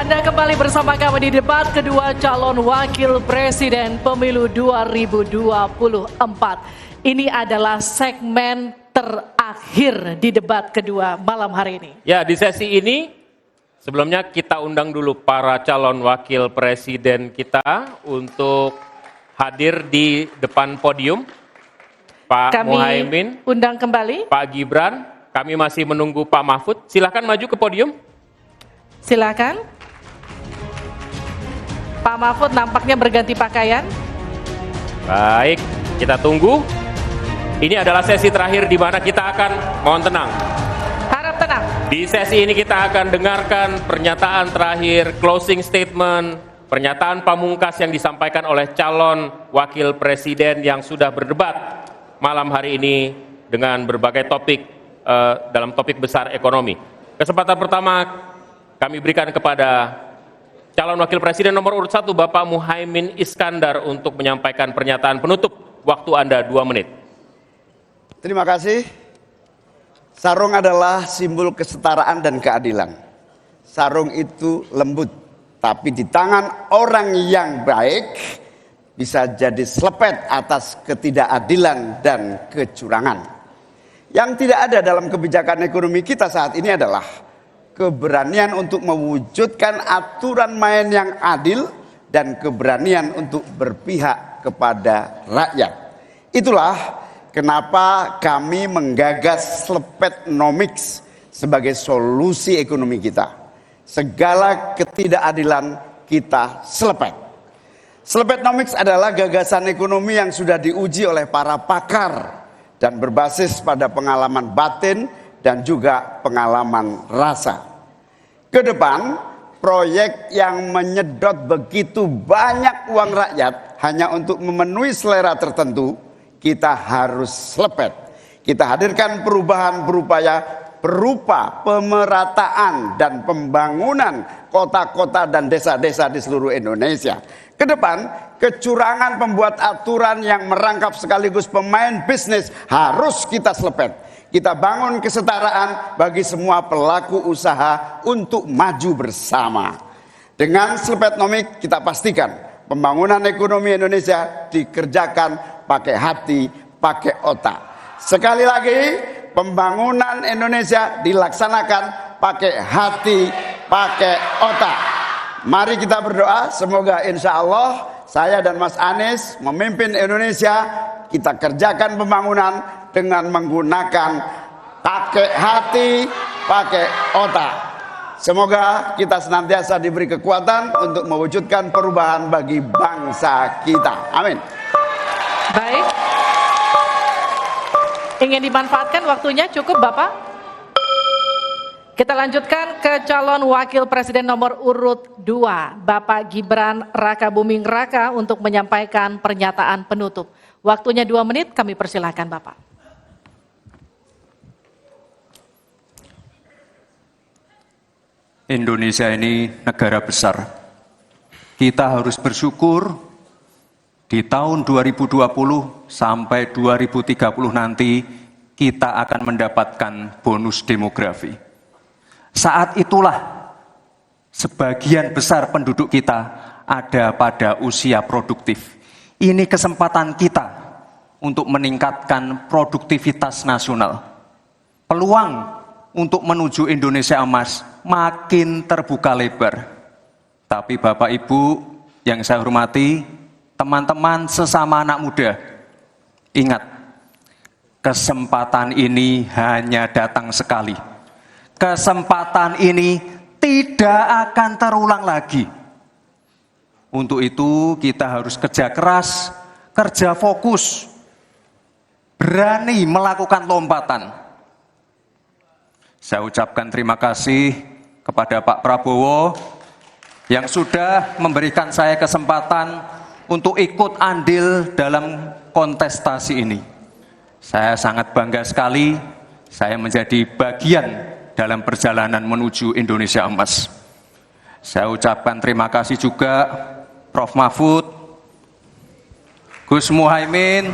Anda kembali bersama kami di debat kedua calon wakil presiden pemilu 2024. Ini adalah segmen terakhir di debat kedua malam hari ini. Ya, di sesi ini sebelumnya kita undang dulu para calon wakil presiden kita untuk hadir di depan podium. Pak Kami Muhaimin, undang kembali. Pak Gibran, kami masih menunggu Pak Mahfud. Silakan maju ke podium. Silakan. Pak Mahfud nampaknya berganti pakaian. Baik, kita tunggu. Ini adalah sesi terakhir di mana kita akan, mohon tenang. Harap tenang. Di sesi ini kita akan dengarkan pernyataan terakhir, closing statement, pernyataan pamungkas yang disampaikan oleh calon wakil presiden yang sudah berdebat malam hari ini dengan berbagai topik dalam topik besar ekonomi. Kesempatan pertama kami berikan kepada calon wakil presiden nomor urut 1 Bapak Muhaimin Iskandar untuk menyampaikan pernyataan penutup. Waktu Anda 2 menit. Terima kasih. Sarung adalah simbol kesetaraan dan keadilan. Sarung itu lembut, tapi di tangan orang yang baik bisa jadi selepet atas ketidakadilan dan kecurangan. Yang tidak ada dalam kebijakan ekonomi kita saat ini adalah keberanian untuk mewujudkan aturan main yang adil dan keberanian untuk berpihak kepada rakyat. Itulah kenapa kami menggagas Slepetnomics sebagai solusi ekonomi kita. Segala ketidakadilan kita selepet. Slepetnomics adalah gagasan ekonomi yang sudah diuji oleh para pakar dan berbasis pada pengalaman batin dan juga pengalaman rasa. Ke depan, proyek yang menyedot begitu banyak uang rakyat hanya untuk memenuhi selera tertentu, kita harus selepet. Kita hadirkan perubahan berupa pemerataan dan pembangunan kota-kota dan desa-desa di seluruh Indonesia. Ke depan, kecurangan pembuat aturan yang merangkap sekaligus pemain bisnis harus kita selepet. Kita bangun kesetaraan bagi semua pelaku usaha untuk maju bersama. Dengan Slepetnomics kita pastikan pembangunan ekonomi Indonesia dikerjakan pakai hati, pakai otak. Sekali lagi, pembangunan Indonesia dilaksanakan pakai hati, pakai otak. Mari kita berdoa, semoga insya Allah saya dan Mas Anies memimpin Indonesia, kita kerjakan pembangunan dengan menggunakan pakai hati, pakai otak. Semoga kita senantiasa diberi kekuatan untuk mewujudkan perubahan bagi bangsa kita. Amin. Baik. Ingin dimanfaatkan waktunya cukup Bapak? Kita lanjutkan ke calon wakil presiden nomor urut 2, Bapak Gibran Rakabuming Raka untuk menyampaikan pernyataan penutup. Waktunya 2 menit, kami persilahkan Bapak. Indonesia ini negara besar. Kita harus bersyukur di tahun 2020 sampai 2030 nanti kita akan mendapatkan bonus demografi. Saat itulah sebagian besar penduduk kita ada pada usia produktif. Ini kesempatan kita untuk meningkatkan produktivitas nasional. Peluang untuk menuju Indonesia emas makin terbuka lebar. Tapi Bapak Ibu yang saya hormati, teman-teman sesama anak muda, ingat, kesempatan ini hanya datang sekali. Kesempatan ini tidak akan terulang lagi. Untuk itu kita harus kerja keras, kerja fokus, berani melakukan lompatan. Saya ucapkan terima kasih kepada Pak Prabowo yang sudah memberikan saya kesempatan untuk ikut andil dalam kontestasi ini. Saya sangat bangga sekali saya menjadi bagian dalam perjalanan menuju Indonesia emas. Saya ucapkan terima kasih juga Prof. Mahfud, Gus Muhaimin.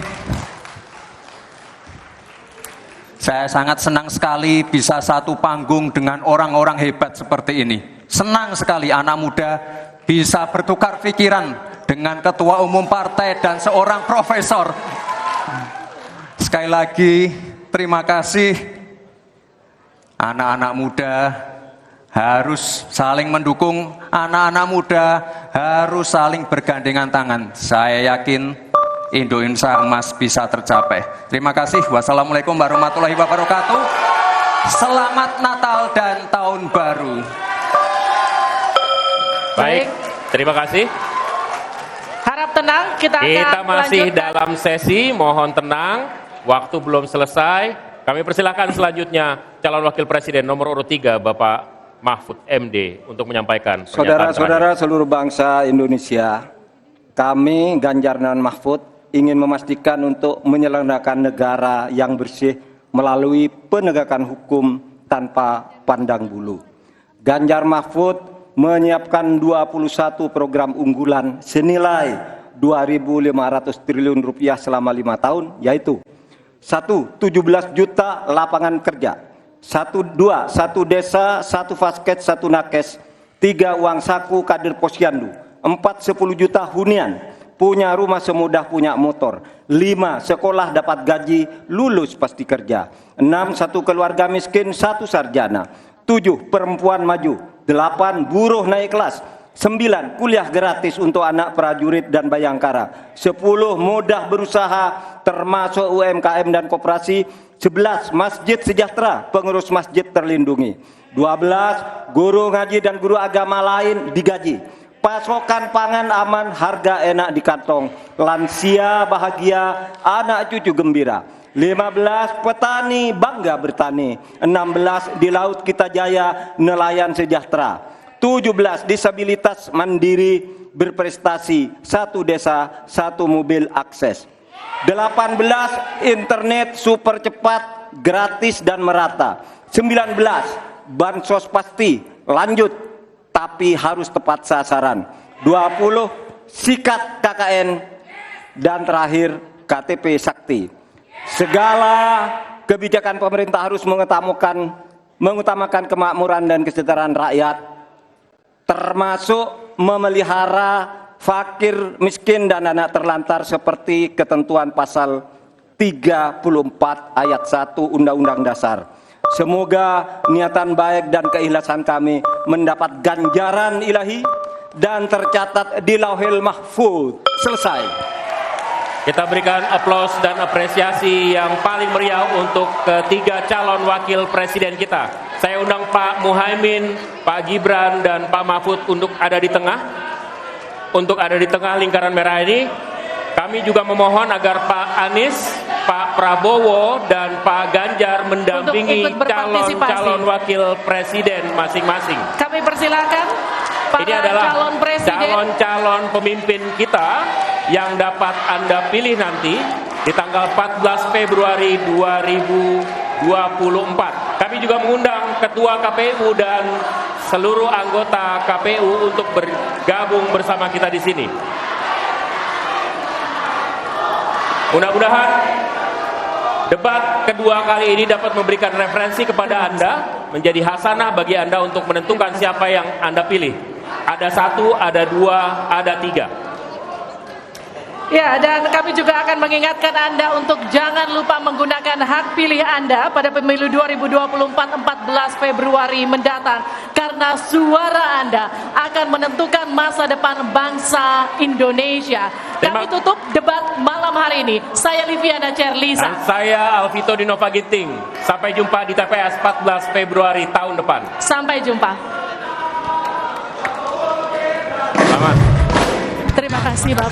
Saya sangat senang sekali bisa satu panggung dengan orang-orang hebat seperti ini. Senang sekali anak muda bisa bertukar pikiran dengan ketua umum partai dan seorang profesor. Sekali lagi, terima kasih. Anak-anak muda harus saling mendukung, anak-anak muda harus saling bergandengan tangan. Saya yakin Indonesia Emas bisa tercapai. Terima kasih. Wassalamualaikum warahmatullahi wabarakatuh. Selamat Natal dan Tahun Baru. Baik, terima kasih. Harap tenang, kita akan Masih lanjutkan. dalam sesi, mohon tenang. Waktu belum selesai. Kami persilakan selanjutnya calon wakil presiden nomor urut 3 Bapak Mahfud MD untuk menyampaikan pernyataan Saudara-saudara terakhir. seluruh bangsa Indonesia, kami Ganjar dan Mahfud ingin memastikan untuk menyelenggarakan negara yang bersih melalui penegakan hukum tanpa pandang bulu. Ganjar Mahfud menyiapkan 21 program unggulan senilai 2.500 triliun rupiah selama 5 tahun, yaitu 1. 17 juta lapangan kerja, 1 desa, 1 vasket, 1 nakes, 3 uang saku kader posyandu, 4 10 juta hunian, punya rumah semudah punya motor, 5 sekolah dapat gaji, lulus pasti kerja, 6 1 keluarga miskin, 1 sarjana, 7 perempuan maju, 8 buruh naik kelas, 9 kuliah gratis untuk anak prajurit dan bayangkara, 10 mudah berusaha termasuk UMKM dan koperasi, 11 masjid sejahtera, pengurus masjid terlindungi, 12 guru ngaji dan guru agama lain digaji, pasokan pangan aman, harga enak di kantong, lansia bahagia, anak cucu gembira, 15 petani bangga bertani, 16 di laut kita jaya, nelayan sejahtera, 17 disabilitas mandiri berprestasi, 1 desa 1 mobil akses, 18 internet super cepat gratis dan merata, 19 bansos pasti lanjut tapi harus tepat sasaran, 20 sikat KKN, dan terakhir KTP Sakti. Segala kebijakan pemerintah harus mengutamakan kemakmuran dan kesejahteraan rakyat, termasuk memelihara fakir, miskin, dan anak terlantar seperti ketentuan pasal 34 ayat 1 Undang-Undang Dasar. Semoga niatan baik dan keikhlasan kami mendapat ganjaran ilahi dan tercatat di Lauhil Mahfuz. Selesai. Kita berikan aplaus dan apresiasi yang paling meriah untuk ketiga calon wakil presiden kita. Saya undang Pak Muhaimin, Pak Gibran, dan Pak Mahfud untuk ada di tengah. Untuk ada di tengah lingkaran merah ini. Kami juga memohon agar Pak Anies, Pak Prabowo, dan Pak Ganjar mendampingi Untuk ikut berpartisipasi. calon wakil presiden masing-masing. Kami persilakan para Ini adalah calon presiden. calon-calon pemimpin kita yang dapat Anda pilih nanti di tanggal 14 Februari 2024. Kami juga mengundang Ketua KPU dan seluruh anggota KPU untuk bergabung bersama kita di sini. Mudah-mudahan debat kedua kali ini dapat memberikan referensi kepada Anda, menjadi hasanah bagi Anda untuk menentukan siapa yang Anda pilih. Ada 1, ada 2, ada 3. Ya, dan kami juga akan mengingatkan Anda untuk jangan lupa menggunakan hak pilih Anda pada pemilu 2024 14 Februari mendatang, karena suara Anda akan menentukan masa depan bangsa Indonesia. Kami tutup debat malam hari ini. Saya Liviana Cerlisa. Dan saya Alvito Dinova Ginting. Sampai jumpa di TPS 14 Februari tahun depan. Sampai jumpa. Selamat. Terima kasih Bapak.